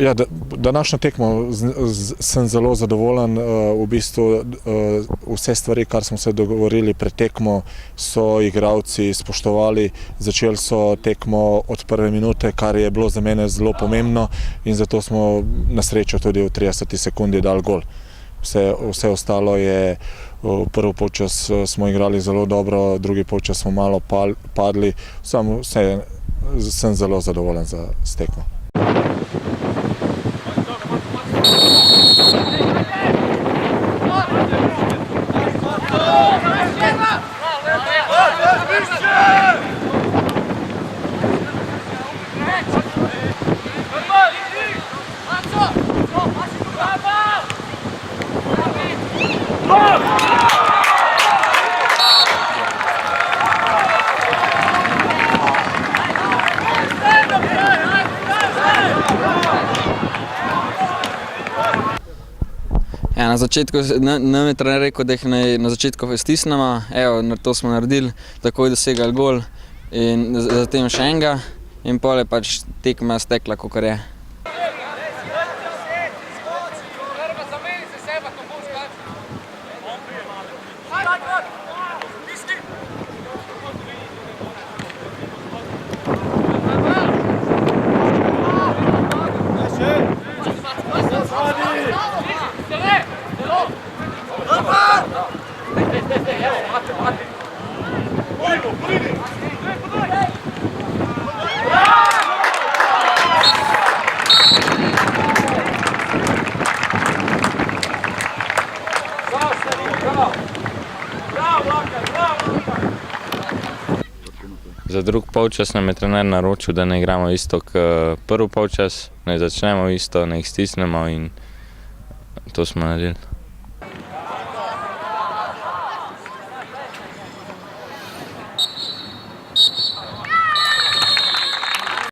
Ja, današnjo tekmo sem zelo zadovoljen. V bistvu vse stvari, kar smo se dogovorili pred tekmo, so igralci spoštovali. Začeli so tekmo od prve minute, kar je bilo za mene zelo pomembno in zato smo na srečo tudi v 30 sekundi dali gol. Vse ostalo je, prvi polčas smo igrali zelo dobro, drugi polčas smo malo padli. Sem zelo zadovoljen s tekmo. Ja, na začetku nam je trener rekel, da jih na začetku stisnemo. Evo, to smo naredili, takoj dosegali gol in zatem še enega in pol je pač tekma stekla, kakor je. Za drug polčas nam je trener naročil, da ne igramo isto kot prvi polčas, ne začnemo isto, ne jih stisnemo in to smo naredili.